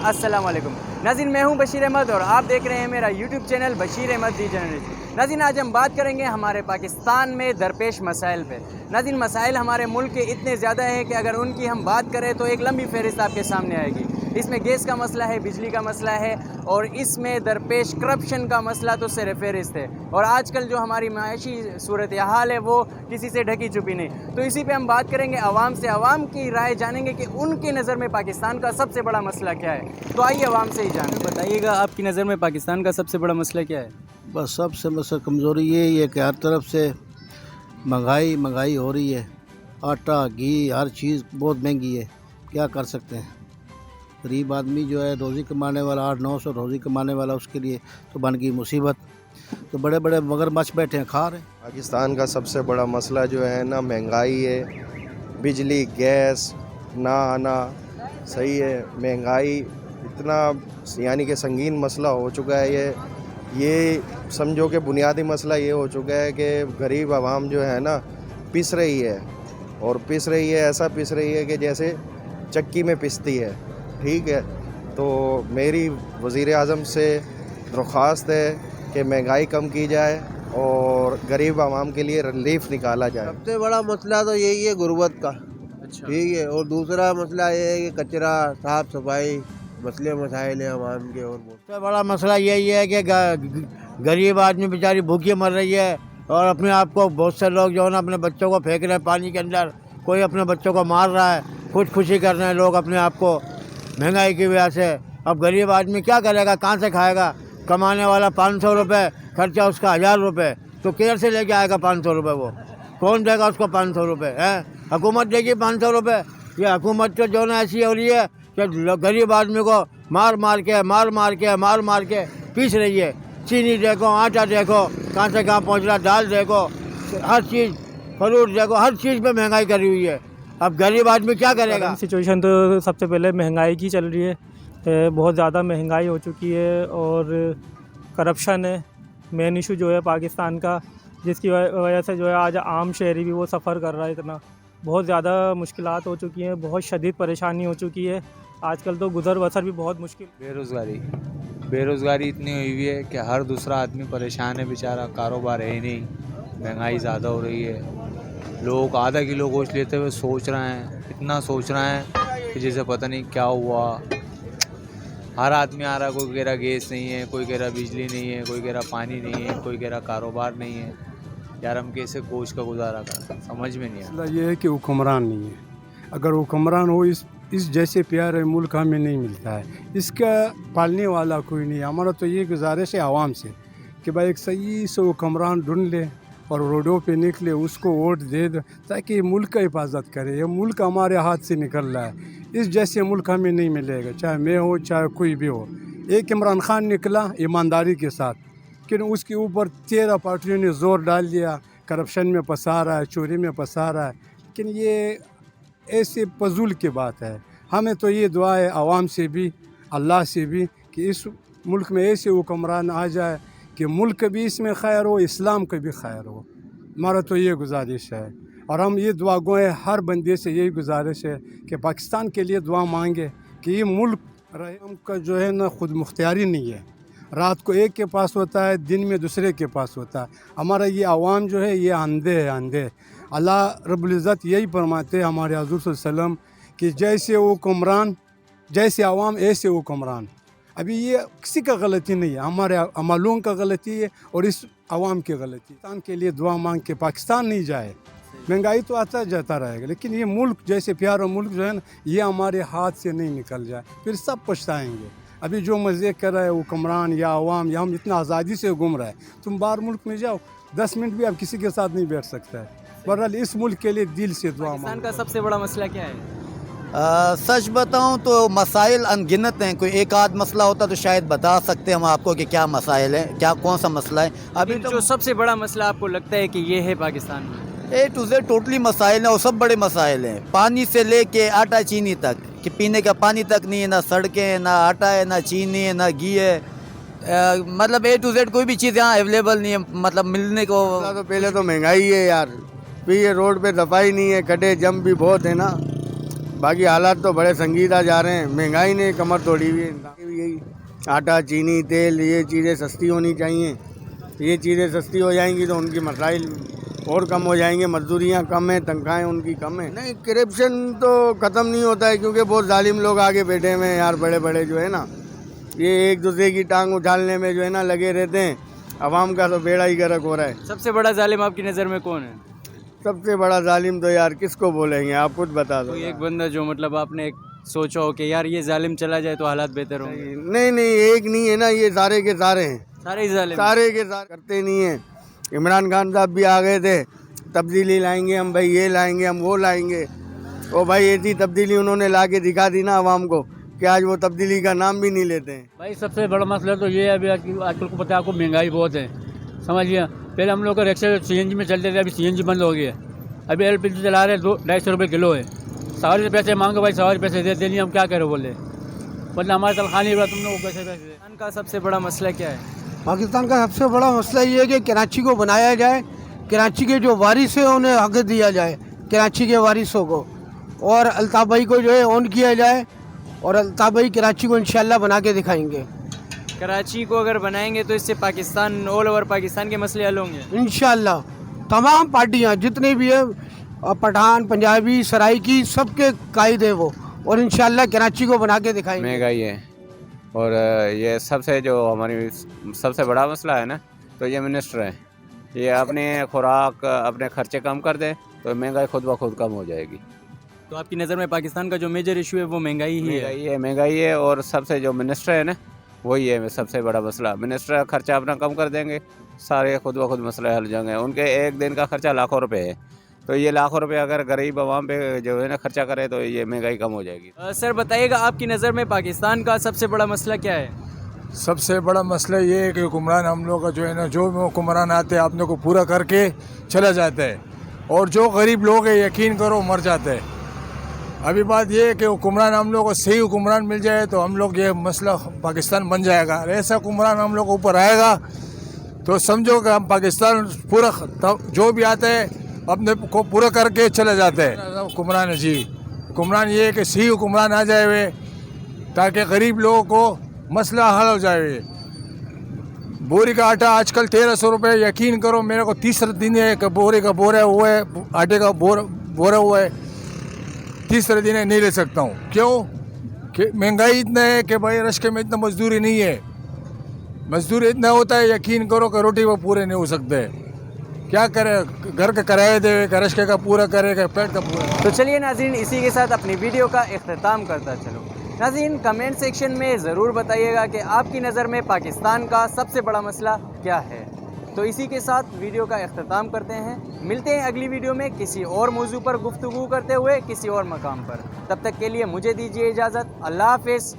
अस्सलाम वालेकुम। नाज़रीन, मैं हूं बशीर अहमद और आप देख रहे हैं मेरा यूट्यूब चैनल बशीर अहमद दी जर्नलिस्ट। नाज़रीन, आज हम बात करेंगे हमारे पाकिस्तान में दरपेश मसाइल पे। नाज़रीन, मसाइल हमारे मुल्क के इतने ज़्यादा हैं कि अगर उनकी हम बात करें तो एक लंबी फहरिस्त आपके सामने आएगी। इसमें गैस का मसला है, बिजली का मसला है और इसमें दरपेश करप्शन का मसला तो सिर फहरिस्त है। और आजकल जो हमारी माशी सूरत हाल है वो किसी से ढकी छुपी नहीं। तो इसी पे हम बात करेंगे आवाम से, आवाम की राय जानेंगे कि उनकी नज़र में पाकिस्तान का सबसे बड़ा मसला क्या है। तो आइए आवाम से ही जानते हैं। बताइएगा, आपकी नज़र में पाकिस्तान का सबसे बड़ा मसला क्या है? बस सबसे मसला कमज़ोरी यही है कि हर तरफ से महंगाई हो रही है। आटा, घी, हर चीज़ बहुत महंगी है। क्या कर सकते हैं? गरीब आदमी जो है रोज़ी कमाने वाला, 800-900 रोज़ी कमाने वाला, उसके लिए तो बन गई मुसीबत। तो बड़े बड़े मगरमच्छ बैठे हैं, खा रहे हैं। पाकिस्तान का सबसे बड़ा मसला जो है ना, महंगाई है। बिजली, गैस ना आना सही है। महंगाई इतना यानी कि संगीन मसला हो चुका है। ये समझो कि बुनियादी मसला ये हो चुका है कि गरीब आवाम जो है ना पिस रही है, और पिस रही है, ऐसा पिस रही है कि जैसे चक्की में पिसती है। ठीक है, तो मेरी वज़ीर आज़म से दरख्वास्त है कि महंगाई कम की जाए और गरीब आवाम के लिए रिलीफ निकाला जाए। सबसे बड़ा मसला तो यही है गुर्बत का। अच्छा, ठीक है, और दूसरा मसला ये है कि कचरा, साफ़ सफाई मसाइल हैं आवाम के। और सबसे बड़ा मसला यही है कि गरीब आदमी बेचारी भूखी मर रही है, और अपने आप को बहुत से लोग जो है ना अपने बच्चों को फेंक रहे हैं पानी के अंदर। कोई अपने बच्चों को मार रहा है, खुदकुशी कर रहे हैं लोग अपने आप को महंगाई की वजह से। अब गरीब आदमी क्या करेगा, कहाँ से खाएगा? कमाने वाला 500 रुपये, खर्चा उसका 1000 रुपये, तो किधर से लेके आएगा 500 रुपये? वो कौन देगा उसको 500 रुपये? है हुकूमत देगी 500 रुपये? ये हुकूमत तो जो ना ऐसी हो रही है कि गरीब आदमी को मार मार के पीस रही है। चीनी देखो, आटा देखो कहाँ से कहाँ पहुँच रहा, दाल देखो, हर चीज़, फ्रूट देखो, हर चीज़ पे महंगाई करी हुई है। अब गरीब आदमी क्या करेगा? सिचुएशन तो सबसे पहले महंगाई की चल रही है। बहुत ज़्यादा महंगाई हो चुकी है और करप्शन है मेन इशू जो है पाकिस्तान का, जिसकी वजह से जो है आज आम शहरी भी वो सफ़र कर रहा है। इतना बहुत ज़्यादा मुश्किलात हो चुकी हैं, बहुत शदीद परेशानी हो चुकी है। आजकल तो गुज़र बसर भी बहुत मुश्किल। बेरोज़गारी इतनी हुई हुई है कि हर दूसरा आदमी परेशान है बेचारा, कारोबार है ही नहीं, महंगाई ज़्यादा हो रही है। लोग आधा किलो गोश्त लेते हुए सोच रहे हैं, इतना सोच रहे हैं कि जैसे पता नहीं क्या हुआ। हर आदमी आ रहा है, कोई कह रहा गैस नहीं है, कोई कह रहा बिजली नहीं है, कोई कह रहा पानी नहीं है, कोई कह रहा कारोबार नहीं है। यार हम कैसे गोश्त का गुजारा करें, समझ में नहीं आता। ये है कि हुक्मरान नहीं है। अगर हुक्मरान हो, इस जैसे प्यार मुल्क हमें नहीं मिलता है। इसका पालने वाला कोई नहीं। हमारा तो ये गुजारिश है आवाम से कि भाई एक सही से हुक्मरान ढूंढ ले और रोडों पे निकले, उसको वोट दे दो ताकि मुल्क का हिफाजत करे। ये मुल्क हमारे हाथ से निकल रहा है, इस जैसे मुल्क हमें नहीं मिलेगा, चाहे मैं हो चाहे कोई भी हो। एक इमरान खान निकला ईमानदारी के साथ, लेकिन उसके ऊपर 13 पार्टियों ने ज़ोर डाल दिया, करप्शन में फंसा रहा है, चोरी में फंसा रहा है। लेकिन ये ऐसे फजूल की बात है। हमें तो ये दुआ है आवाम से भी, अल्लाह से भी, कि इस मुल्क में ऐसे हुक्मरान आ जाए कि मुल्क भी इसमें खैर हो, इस्लाम का भी खैर हो। हमारा तो ये गुजारिश है, और हम ये दुआ गो है, हर बंदे से यही गुजारिश है कि पाकिस्तान के लिए दुआ मांगे कि ये मुल्क रहे। हमका जो है ना खुद मुख्तियारी नहीं है। रात को एक के पास होता है, दिन में दूसरे के पास होता है। हमारा ये आवाम जो है ये अंधे है, अंधे। अल्लाह रब्बुल इज़्ज़त यही फरमाते हैं हमारे हुज़ूर सल्लल्लाहु अलैहि वसल्लम कि जैसे हुक्मरान, जैसे आवाम ऐसे हुक्मरान। अभी ये किसी का गलती नहीं है, हमारे अमलों का गलती है और इस आवाम की गलती। पाकिस्तान के लिए दुआ मांग के पाकिस्तान नहीं जाए। महंगाई तो आता जाता रहेगा, लेकिन ये मुल्क जैसे प्यारा मुल्क जो है ना, ये हमारे हाथ से नहीं निकल जाए, फिर सब पछताएंगे। अभी जो मज़े कर रहा है हुक्मरान या आवाम, या हम इतना आज़ादी से घूम रहा है। तुम बाहर मुल्क में जाओ, 10 मिनट भी आप किसी के साथ नहीं बैठ सकता है। बहरहाल इस मुल्क के लिए दिल से दुआ पाकिस्तान का सबसे बड़ा मसला क्या है? सच बताऊं तो मसाइल अनगिनत हैं। कोई एक आध मसला होता तो शायद बता सकते हम आपको कि क्या मसाइल है, क्या कौन सा मसला है। अभी तो जो सबसे बड़ा मसला आपको लगता है कि ये है पाकिस्तान में? A to Z टोटली मसाइल हैं, और सब बड़े मसाइल हैं। पानी से लेके आटा चीनी तक, कि पीने का पानी तक नहीं है, ना सड़कें हैं, ना आटा है, ना चीनी है, ना घी है। मतलब A to Z कोई भी चीज़ यहाँ अवेलेबल नहीं है, मतलब मिलने को। तो पहले तो महंगाई है यार, फिर ये रोड पे दफाई नहीं है, गड्ढे जम भी बहुत है ना। बाकी हालात तो बड़े संजीदा जा रहे हैं। महंगाई ने कमर तोड़ी हुई है। यही आटा, चीनी, तेल, ये चीज़ें सस्ती होनी चाहिए। ये चीज़ें सस्ती हो जाएंगी तो उनकी मसाइल और कम हो जाएंगे। मजदूरियाँ कम हैं, तनख्वाहें उनकी कम है। नहीं, करप्शन तो ख़त्म नहीं होता है, क्योंकि बहुत जालिम लोग आगे बैठे हुए हैं यार, बड़े बड़े जो है ना, ये एक दूसरे की टांग उछालने में जो है ना लगे रहते हैं। अवाम का तो बेड़ा ही गर्क हो रहा है। सबसे बड़ा जालिम आपकी नज़र में कौन है? सबसे बड़ा जालिम तो यार किसको बोलेंगे, आप खुद बता दो। कोई एक बंदा जो मतलब आपने सोचा हो कि यार ये जालिम चला जाए तो हालात बेहतर होंगे। नहीं, एक नहीं है ना, ये सारे के सारे हैं। सारे ही जालिम। सारे के सारे करते नहीं हैं। इमरान खान साहब भी आ गए थे, तब्दीली लाएंगे हम, भाई ये लाएंगे हम, वो लाएंगे। ओ भाई ऐसी तब्दीली उन्होंने ला के दिखा दी ना आवाम को कि आज वो तब्दीली का नाम भी नहीं लेते हैं। भाई सबसे बड़ा मसला तो ये है, अभी आजकल को पता है आपको, महंगाई बहुत है, समझिए। पहले हम लोग का रिक्शा CNG में चलते थे, अभी CNG बंद हो गया। अभी LPG चला रहे 200-250 रुपये किलो है। सवारी से पैसे मांगो भाई, सवारी पैसे देते नहीं, हम क्या करें बोले, मतलब हमारे तनख्वाह नहीं हुआ, तुम लोग पैसे पाकिस्तान का सबसे बड़ा मसला क्या है? पाकिस्तान का सबसे बड़ा मसला ये है कि कराची को बनाया जाए, कराची के जो वारिस है उन्हें हक दिया जाए, कराची के वारिसों को, और अल्ताफ़ भाई को जो है ऑन किया जाए, और अल्ताफ़ भाई कराची को इंशाल्लाह बना के दिखाएंगे। कराची को अगर बनाएंगे तो इससे पाकिस्तान, ऑल ओवर पाकिस्तान के मसले हल होंगे इंशाल्लाह। तमाम पार्टियाँ जितने भी है, पठान, पंजाबी, सराइकी, सबके कायद है वो, और इंशाल्लाह कराची को बना के दिखाएंगे। महंगाई है, और ये सबसे जो हमारी सबसे बड़ा मसला है ना, तो ये मिनिस्टर है, ये अपने खुराक, अपने खर्चे कम कर दे तो महंगाई खुद ब खुद कम हो जाएगी। तो आपकी नज़र में पाकिस्तान का जो मेजर इशू है वो महंगाई ही है? महंगाई है, और सबसे जो मिनिस्टर है ना, वही है सबसे बड़ा मसला। मिनिस्टर खर्चा अपना कम कर देंगे, सारे खुद ब खुद मसले हल जाएंगे। उनके एक दिन का खर्चा लाखों रुपए है, तो ये लाखों रुपए अगर गरीब आवाम पे जो है ना खर्चा करे तो ये महंगाई कम हो जाएगी। सर बताइएगा, आपकी नज़र में पाकिस्तान का सबसे बड़ा मसला क्या है? सबसे बड़ा मसला ये है कि हुक्मरान हम लोग का जो है ना, जो हुक्मरान आते हैं अपने को पूरा करके चला जाता है, और जो गरीब लोग हैं यकीन करो मर जाते हैं। अभी बात ये है कि हुक्मरान हम लोग को सही हुक्मरान मिल जाए तो हम लोग ये मसला पाकिस्तान बन जाएगा। ऐसा हुक्मरान हम लोग ऊपर आएगा तो समझो कि हम पाकिस्तान पूरा जो भी आता है अपने को पूरा करके चले जाते हैं। हुक्मरान जी, हुक्मरान ये है कि सही हुक्मरान आ जाए वे, ताकि गरीब लोगों को मसला हल हो जाए। बोरी का आटा आजकल 1300 रुपये, यकीन करो मेरे को तीसरा दिन है कि बोरे का बोरा हुआ है, आटे का बोरा हुआ है, तीसरे दिन नहीं ले सकता हूँ। क्यों कि महंगाई इतना है कि भाई रश्के में इतना मजदूरी नहीं है। मजदूरी इतना होता है, यकीन करो कि रोटी वो पूरे नहीं हो सकते। क्या करे, घर का किराया दे, रश्के का पूरा करे, पेट का पूरा। तो चलिए नाज़रीन, इसी के साथ अपनी वीडियो का इख्तिताम करता चलो। नाज़रीन, कमेंट सेक्शन में ज़रूर बताइएगा कि आपकी नज़र में पाकिस्तान का सबसे बड़ा मसला क्या है। तो इसी के साथ वीडियो का इख्तिताम करते हैं। मिलते हैं अगली वीडियो में किसी और मौजू पर गुफ्तगू करते हुए किसी और मकाम पर। तब तक के लिए मुझे दीजिए इजाज़त। अल्लाह हाफ़िज़।